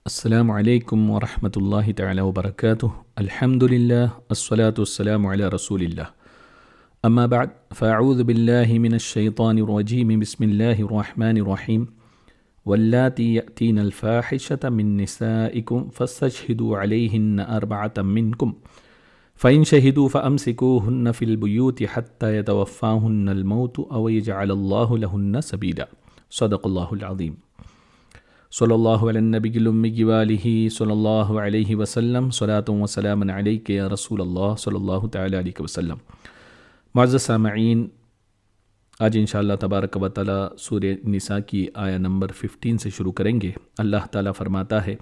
السلام علیکم ورحمۃ اللہ تعالی وبرکاتہ۔ الحمد للہ الصلاۃ والسلام علی رسول اللہ، اما بعد فاعوذ باللہ من الشیطان الرجیم، بسم اللہ الرحمن الرحیم۔ واللاتی یأتین الفاحشۃ من نسائکم فاستشہدوا علیہن اربعۃ منکم فإن شہدوا فأمسکوہن فی البیوت حتی یتوفاہن الموت او یجعل اللہ لہن سبیلا۔ صدق اللہ العظیم۔ صلی اللہ علی النبی الأمی وآلہ صلی اللہ علیہ وسلم، صلاۃ و سلام علیک یا رسول اللہ صلی اللہ تعالی علیہ وسلم۔ معزز سامعین، آج انشاءاللہ تبارک و تعالی سورہ نساء کی آیہ نمبر 15 سے شروع کریں گے۔ اللہ تعالیٰ فرماتا ہے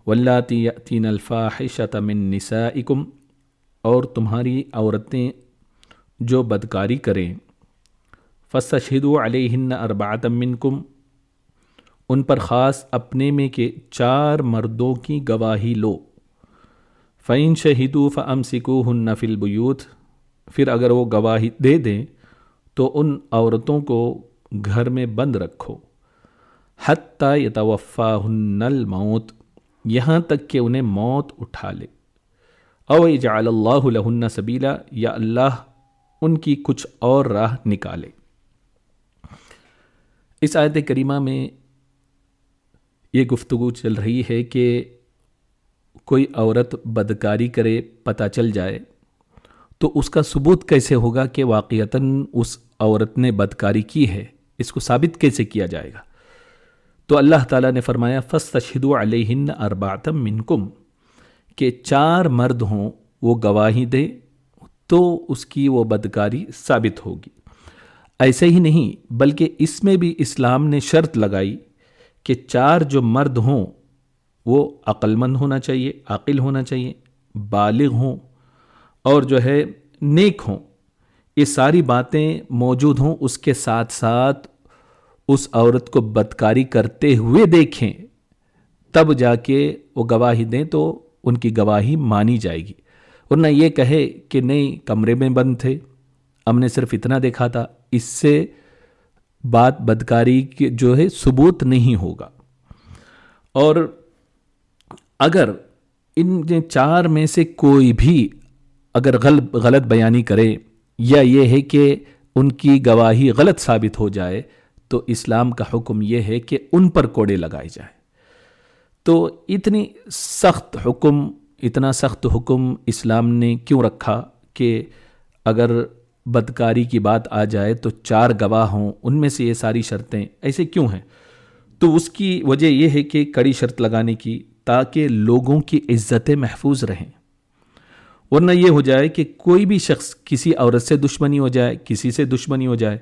واللاتی یأتین الفاحشۃ من نسائکم، اور تمہاری عورتیں جو بدکاری کریں، فاستشہدوا علیہن اربعۃ منکم، ان پر خاص اپنے میں کے 4 مردوں کی گواہی لو۔ فَإِن شَهِدُوا فَأَمْسِكُوهُنَّ فِي الْبُيُوتِ، پھر اگر وہ گواہی دے دیں تو ان عورتوں کو گھر میں بند رکھو۔ حَتَّى يَتَوَفَّاهُنَّ الْمَوْتُ، یہاں تک کہ انہیں موت اٹھا لے۔ أَوْ يَجْعَلَ اللَّهُ لَهُنَّ سَبِيلًا، یا اللہ ان کی کچھ اور راہ نکالے۔ اس آیت کریمہ میں یہ گفتگو چل رہی ہے کہ کوئی عورت بدکاری کرے، پتہ چل جائے تو اس کا ثبوت کیسے ہوگا کہ واقعتاً اس عورت نے بدکاری کی ہے، اس کو ثابت کیسے کیا جائے گا؟ تو اللہ تعالیٰ نے فرمایا فاستشہدوا علیہن اربعۃ منکم، کہ 4 مرد ہوں وہ گواہی دے تو اس کی وہ بدکاری ثابت ہوگی۔ ایسے ہی نہیں بلکہ اس میں بھی اسلام نے شرط لگائی کہ 4 جو مرد ہوں وہ عقل مند ہونا چاہیے، عاقل ہونا چاہیے، بالغ ہوں اور جو ہے نیک ہوں۔ یہ ساری باتیں موجود ہوں، اس کے ساتھ ساتھ اس عورت کو بدکاری کرتے ہوئے دیکھیں، تب جا کے وہ گواہی دیں تو ان کی گواہی مانی جائے گی۔ ورنہ یہ کہے کہ نہیں کمرے میں بند تھے، ہم نے صرف اتنا دیکھا تھا، اس سے بات بدکاری کی جو ہے ثبوت نہیں ہوگا۔ اور اگر ان 4 میں سے کوئی بھی اگر غلط بیانی کرے یا یہ ہے کہ ان کی گواہی غلط ثابت ہو جائے تو اسلام کا حکم یہ ہے کہ ان پر کوڑے لگائے جائیں۔ تو اتنا سخت حکم اسلام نے کیوں رکھا کہ اگر بدکاری کی بات آ جائے تو 4 گواہ ہوں، ان میں سے یہ ساری شرطیں ایسے کیوں ہیں؟ تو اس کی وجہ یہ ہے کہ کڑی شرط لگانے کی، تاکہ لوگوں کی عزتیں محفوظ رہیں۔ ورنہ یہ ہو جائے کہ کوئی بھی شخص کسی عورت سے دشمنی ہو جائے، کسی سے دشمنی ہو جائے،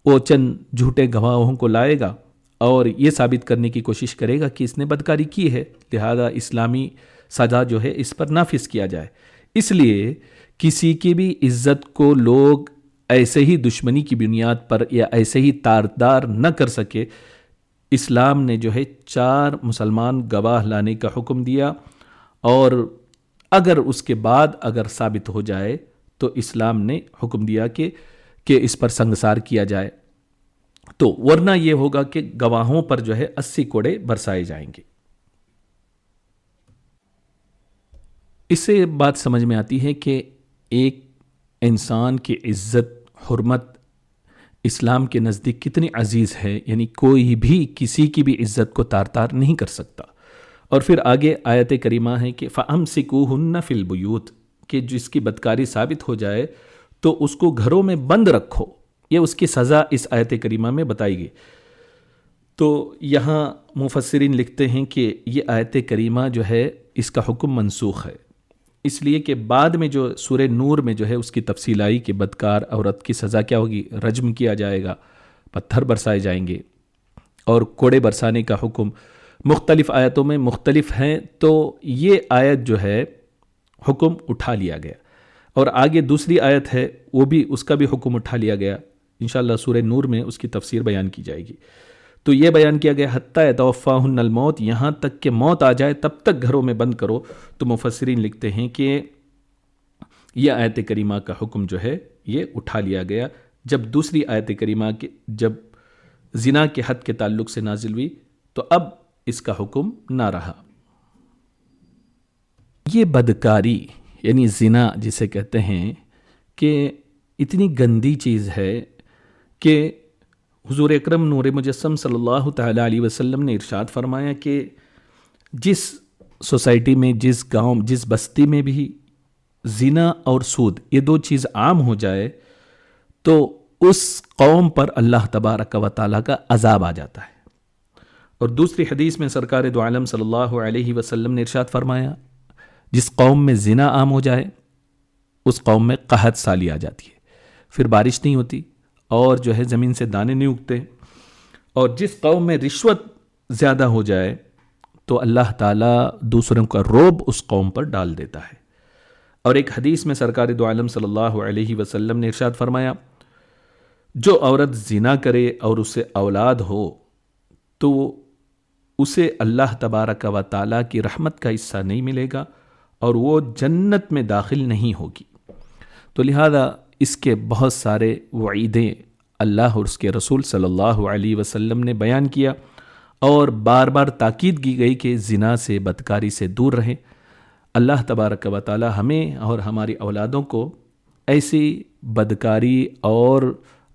وہ چند جھوٹے گواہوں کو لائے گا اور یہ ثابت کرنے کی کوشش کرے گا کہ اس نے بدکاری کی ہے، لہذا اسلامی سزا جو ہے اس پر نافذ کیا جائے۔ اس لیے کسی کی بھی عزت کو لوگ ایسے ہی دشمنی کی بنیاد پر یا ایسے ہی تاردار نہ کر سکے، اسلام نے جو ہے 4 مسلمان گواہ لانے کا حکم دیا، اور اگر اس کے بعد اگر ثابت ہو جائے تو اسلام نے حکم دیا کہ اس پر سنگسار کیا جائے۔ تو ورنہ یہ ہوگا کہ گواہوں پر جو ہے 80 کوڑے برسائے جائیں گے۔ اس سے بات سمجھ میں آتی ہے کہ ایک انسان کی عزت، حرمت اسلام کے نزدیک کتنی عزیز ہے، یعنی کوئی بھی کسی کی بھی عزت کو تار نہیں کر سکتا۔ اور پھر آگے آیت کریمہ ہے کہ فَأَمْسِكُوهُنَّ فِي الْبُيُوتِ، کہ جس کی بدکاری ثابت ہو جائے تو اس کو گھروں میں بند رکھو۔ یہ اس کی سزا اس آیت کریمہ میں بتائی گئی۔ تو یہاں مفسرین لکھتے ہیں کہ یہ آیت کریمہ جو ہے اس کا حکم منسوخ ہے، اس لیے کہ بعد میں جو سورہ نور میں جو ہے اس کی تفصیل آئی کہ بدکار عورت کی سزا کیا ہوگی، رجم کیا جائے گا، پتھر برسائے جائیں گے، اور کوڑے برسانے کا حکم مختلف آیتوں میں مختلف ہیں۔ تو یہ آیت جو ہے حکم اٹھا لیا گیا، اور آگے دوسری آیت ہے وہ بھی اس کا بھی حکم اٹھا لیا گیا، انشاءاللہ سورہ نور میں اس کی تفسیر بیان کی جائے گی۔ تو یہ بیان کیا گیا حتیٰ یتوفاہن الموت، یہاں تک کہ موت آ جائے تب تک گھروں میں بند کرو۔ تو مفسرین لکھتے ہیں کہ یہ آیت کریمہ کا حکم جو ہے یہ اٹھا لیا گیا جب دوسری آیت کریمہ جب زنا کے حد کے تعلق سے نازل ہوئی، تو اب اس کا حکم نہ رہا۔ یہ بدکاری یعنی زنا جسے کہتے ہیں کہ اتنی گندی چیز ہے کہ حضور اکرم نور مجسم صلی اللہ تعالیٰ علیہ وسلم نے ارشاد فرمایا کہ جس سوسائٹی میں، جس گاؤں، جس بستی میں بھی زنا اور سود یہ دو چیز عام ہو جائے تو اس قوم پر اللہ تبارک و تعالیٰ کا عذاب آ جاتا ہے۔ اور دوسری حدیث میں سرکار دو عالم صلی اللہ علیہ وسلم نے ارشاد فرمایا جس قوم میں زنا عام ہو جائے اس قوم میں قحط سالی آ جاتی ہے، پھر بارش نہیں ہوتی اور جو ہے زمین سے دانے نہیں اگتے۔ اور جس قوم میں رشوت زیادہ ہو جائے تو اللہ تعالیٰ دوسروں کا روب اس قوم پر ڈال دیتا ہے۔ اور ایک حدیث میں سرکار دو عالم صلی اللہ علیہ وسلم نے ارشاد فرمایا جو عورت زنا کرے اور اسے اولاد ہو تو اسے اللہ تبارک و تعالیٰ کی رحمت کا حصہ نہیں ملے گا اور وہ جنت میں داخل نہیں ہوگی۔ تو لہذا اس کے بہت سارے وعیدیں اللہ اور اس کے رسول صلی اللہ علیہ وسلم نے بیان کیا اور بار بار تاکید کی گئی کہ زنا سے، بدکاری سے دور رہیں۔ اللہ تبارک و تعالی ہمیں اور ہماری اولادوں کو ایسی بدکاری اور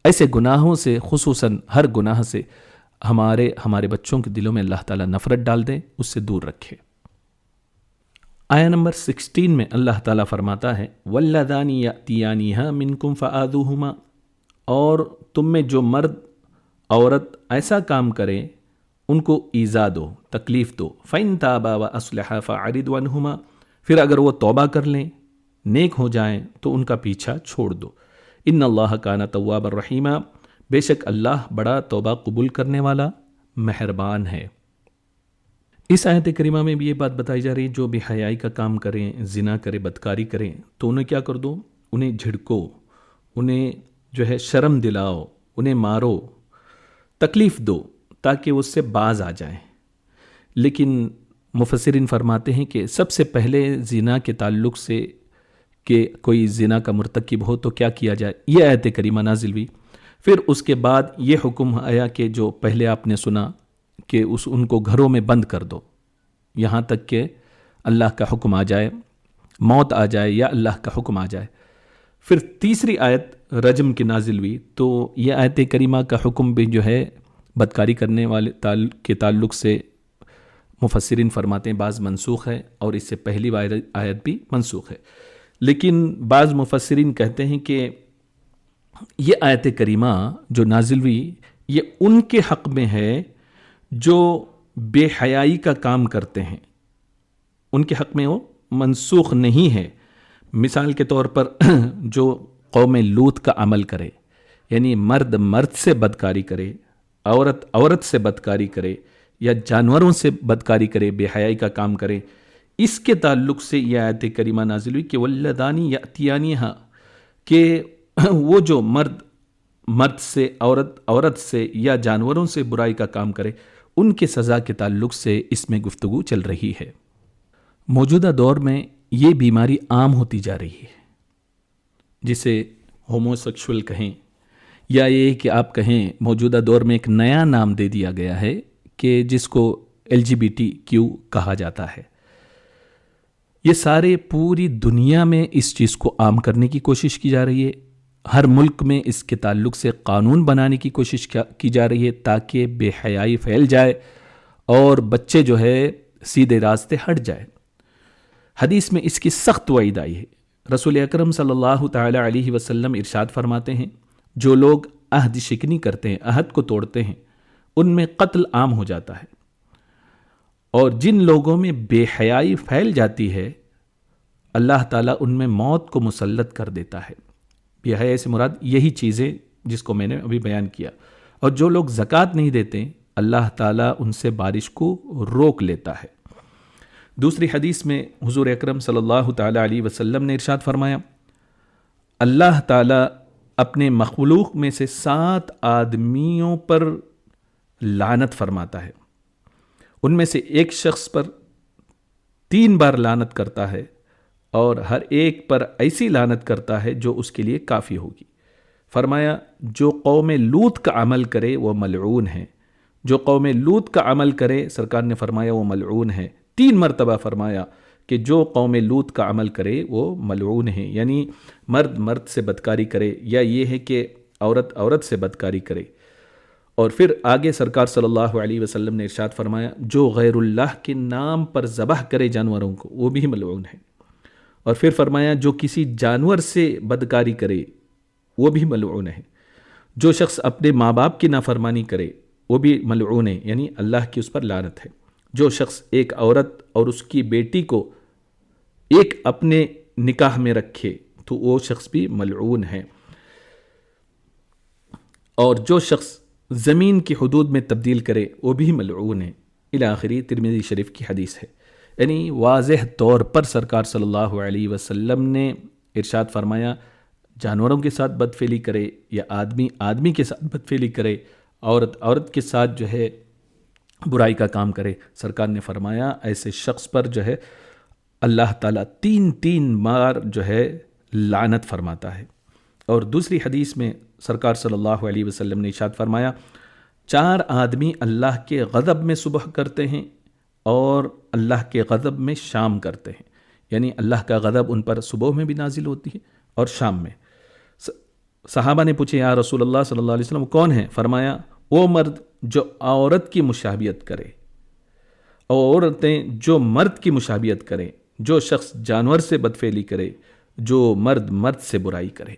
ایسے گناہوں سے، خصوصاً ہر گناہ سے ہمارے بچوں کے دلوں میں اللہ تعالیٰ نفرت ڈال دیں، اس سے دور رکھے۔ آیہ نمبر 16 میں اللہ تعالیٰ فرماتا ہے وَاللَّذَانِ يَأْتِيَانِهَا مِنْكُمْ فَآذُوهُمَا، اور تم میں جو مرد عورت ایسا کام کریں ان کو ایذا دو، تکلیف دو۔ فَإِن تَابَا وَأَصْلَحَا فَأَعْرِضْ عَنْهُمَا، پھر اگر وہ توبہ کر لیں، نیک ہو جائیں تو ان کا پیچھا چھوڑ دو۔ ان اللہ کان توابا الرحیما، بے شک اللہ بڑا توبہ قبول کرنے والا مہربان ہے۔ اس آیت کریمہ میں بھی یہ بات بتائی جا رہی ہے جو بے حیائی کا کام کریں، زنا کریں، بدکاری کریں تو انہیں کیا کر دو، انہیں جھڑکو، انہیں جو ہے شرم دلاؤ، انہیں مارو، تکلیف دو تاکہ اس سے باز آ جائیں۔ لیکن مفسرین فرماتے ہیں کہ سب سے پہلے زنا کے تعلق سے کہ کوئی زنا کا مرتکب ہو تو کیا کیا جائے، یہ آیت کریمہ نازل ہوئی۔ پھر اس کے بعد یہ حکم آیا کہ جو پہلے آپ نے سنا کہ ان کو گھروں میں بند کر دو یہاں تک کہ اللہ کا حکم آ جائے، موت آ جائے یا اللہ کا حکم آ جائے۔ پھر تیسری آیت رجم کی نازل ہوئی تو یہ آیت کریمہ کا حکم بھی جو ہے بدکاری کرنے والے کے تعلق سے مفسرین فرماتے ہیں بعض منسوخ ہے اور اس سے پہلی آیت بھی منسوخ ہے۔ لیکن بعض مفسرین کہتے ہیں کہ یہ آیت کریمہ جو نازل ہوئی یہ ان کے حق میں ہے جو بے حیائی کا کام کرتے ہیں، ان کے حق میں وہ منسوخ نہیں ہے۔ مثال کے طور پر جو قوم لوط کا عمل کرے، یعنی مرد مرد سے بدکاری کرے، عورت عورت سے بدکاری کرے یا جانوروں سے بدکاری کرے، بے حیائی کا کام کرے، اس کے تعلق سے یہ آیت کریمہ نازل ہوئی کہ وَاللَّذَانِ يَأْتِيَانِهَا، کہ وہ جو مرد سے، عورت سے یا جانوروں سے برائی کا کام کرے ان کے سزا کے تعلق سے اس میں گفتگو چل رہی ہے۔ موجودہ دور میں یہ بیماری عام ہوتی جا رہی ہے جسے ہومو سیکشول کہیں یا یہ کہ آپ کہیں موجودہ دور میں ایک نیا نام دے دیا گیا ہے کہ جس کو LGBT کہا جاتا ہے۔ یہ سارے پوری دنیا میں اس چیز کو عام کرنے کی کوشش کی جا رہی ہے، ہر ملک میں اس کے تعلق سے قانون بنانے کی کوشش کی جا رہی ہے تاکہ بے حیائی پھیل جائے اور بچے جو ہے سیدھے راستے ہٹ جائے۔ حدیث میں اس کی سخت وعید آئی ہے۔ رسول اکرم صلی اللہ تعالی علیہ وسلم ارشاد فرماتے ہیں جو لوگ عہد شکنی کرتے ہیں، عہد کو توڑتے ہیں، ان میں قتل عام ہو جاتا ہے، اور جن لوگوں میں بے حیائی پھیل جاتی ہے اللہ تعالیٰ ان میں موت کو مسلط کر دیتا ہے۔ بے حیائی سے مراد یہی چیزیں جس کو میں نے ابھی بیان کیا۔ اور جو لوگ زکوٰۃ نہیں دیتے اللہ تعالیٰ ان سے بارش کو روک لیتا ہے۔ دوسری حدیث میں حضور اکرم صلی اللہ تعالی علیہ وسلم نے ارشاد فرمایا اللہ تعالیٰ اپنے مخلوق میں سے 7 آدمیوں پر لعنت فرماتا ہے، ان میں سے ایک شخص پر 3 بار لعنت کرتا ہے اور ہر ایک پر ایسی لعنت کرتا ہے جو اس کے لیے کافی ہوگی۔ فرمایا جو قوم لوط کا عمل کرے وہ ملعون ہے، جو قوم لوط کا عمل کرے سرکار نے فرمایا وہ ملعون ہے۔ 3 مرتبہ فرمایا کہ جو قوم لوط کا عمل کرے وہ ملعون ہے، یعنی مرد مرد سے بدکاری کرے یا یہ ہے کہ عورت عورت سے بدکاری کرے۔ اور پھر آگے سرکار صلی اللہ علیہ وسلم نے ارشاد فرمایا جو غیر اللہ کے نام پر ذبح کرے جانوروں کو وہ بھی ملعون ہے۔ اور پھر فرمایا جو کسی جانور سے بدکاری کرے وہ بھی ملعون ہے۔ جو شخص اپنے ماں باپ کی نافرمانی کرے وہ بھی ملعون ہے، یعنی اللہ کی اس پر لعنت ہے۔ جو شخص ایک عورت اور اس کی بیٹی کو ایک اپنے نکاح میں رکھے تو وہ شخص بھی ملعون ہے۔ اور جو شخص زمین کی حدود میں تبدیل کرے وہ بھی ملعون ہے۔ الی آخری ترمذی شریف کی حدیث ہے۔ یعنی واضح طور پر سرکار صلی اللہ علیہ وسلم نے ارشاد فرمایا جانوروں کے ساتھ بدفعلی کرے یا آدمی آدمی کے ساتھ بدفعلی کرے، عورت عورت کے ساتھ جو ہے برائی کا کام کرے، سرکار نے فرمایا ایسے شخص پر جو ہے اللہ تعالیٰ 3 بار جو ہے لعنت فرماتا ہے۔ اور دوسری حدیث میں سرکار صلی اللہ علیہ وسلم نے ارشاد فرمایا 4 آدمی اللہ کے غضب میں صبح کرتے ہیں اور اللہ کے غضب میں شام کرتے ہیں، یعنی اللہ کا غضب ان پر صبح میں بھی نازل ہوتی ہے اور شام میں۔ صحابہ نے پوچھے یا رسول اللہ صلی اللہ علیہ وسلم کون ہیں؟ فرمایا وہ مرد جو عورت کی مشابہت کرے، اور عورتیں جو مرد کی مشابہت کریں، جو شخص جانور سے بدفعلی کرے، جو مرد مرد سے برائی کرے،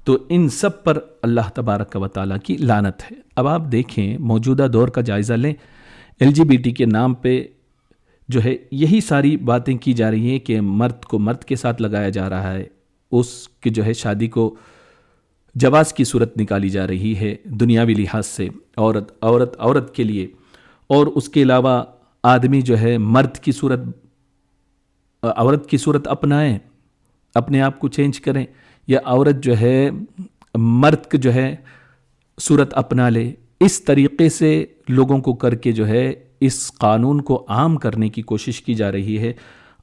تو ان سب پر اللہ تبارک و تعالیٰ کی لعنت ہے۔ اب آپ دیکھیں موجودہ دور کا جائزہ لیں، LGBT کے نام پہ جو ہے یہی ساری باتیں کی جا رہی ہیں کہ مرد کو مرد کے ساتھ لگایا جا رہا ہے، اس کی جو ہے شادی کو جواز کی صورت نکالی جا رہی ہے دنیاوی لحاظ سے، عورت کے لیے، اور اس کے علاوہ آدمی جو ہے مرد کی صورت عورت کی صورت اپنائیں، اپنے آپ کو چینج کریں، یا عورت جو ہے مرد جو ہے صورت اپنا لے۔ اس طریقے سے لوگوں کو کر کے جو ہے اس قانون کو عام کرنے کی کوشش کی جا رہی ہے،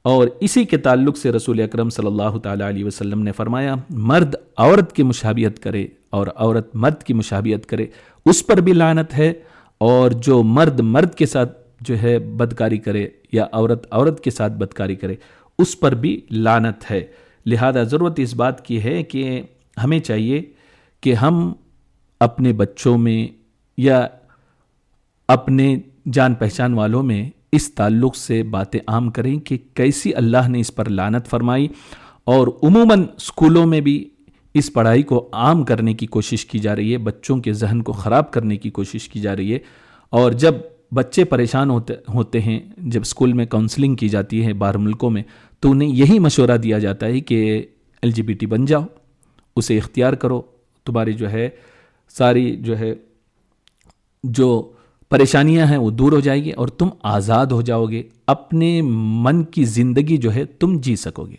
اور اسی کے تعلق سے رسول اکرم صلی اللہ تعالیٰ علیہ وسلم نے فرمایا مرد عورت کی مشابہت کرے اور عورت مرد کی مشابہت کرے اس پر بھی لعنت ہے، اور جو مرد مرد کے ساتھ جو ہے بدکاری کرے یا عورت عورت کے ساتھ بدکاری کرے اس پر بھی لعنت ہے۔ لہذا ضرورت اس بات کی ہے کہ ہمیں چاہیے کہ ہم اپنے بچوں میں یا اپنے جان پہچان والوں میں اس تعلق سے باتیں عام کریں کہ کیسی اللہ نے اس پر لعنت فرمائی، اور عموماً اسکولوں میں بھی اس پڑھائی کو عام کرنے کی کوشش کی جا رہی ہے، بچوں کے ذہن کو خراب کرنے کی کوشش کی جا رہی ہے۔ اور جب بچے پریشان ہوتے ہیں، جب اسکول میں کاؤنسلنگ کی جاتی ہے باہر ملکوں میں، تو انہیں یہی مشورہ دیا جاتا ہے کہ LGBT بن جاؤ، اسے اختیار کرو، تمہاری جو ہے ساری جو ہے جو پریشانیاں ہیں وہ دور ہو جائے گی اور تم آزاد ہو جاؤ گے، اپنے من کی زندگی جو ہے تم جی سکو گے۔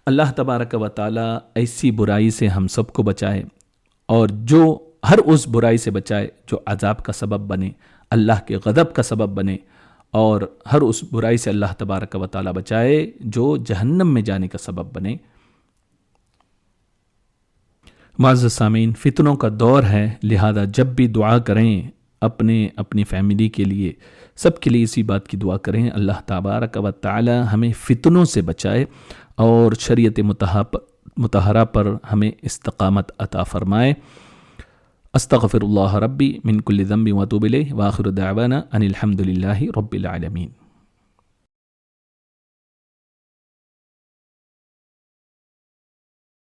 اللہ تبارک و تعالیٰ ایسی برائی سے ہم سب کو بچائے، اور جو ہر اس برائی سے بچائے جو عذاب کا سبب بنے، اللہ کے غضب کا سبب بنے، اور ہر اس برائی سے اللہ تبارک و تعالیٰ بچائے جو جہنم میں جانے کا سبب بنے۔ معزز سامعین، فتنوں کا دور ہے، لہذا جب بھی دعا کریں اپنی فیملی کے لیے، سب کے لیے اسی بات کی دعا کریں اللہ تبارک و تعالی ہمیں فتنوں سے بچائے اور شریعت مطہرہ پر ہمیں استقامت عطا فرمائے۔ استغفر اللہ ربی من کل ذنب واتوب الیہ، وآخر دعوانا ان الحمد للہ رب العالمین۔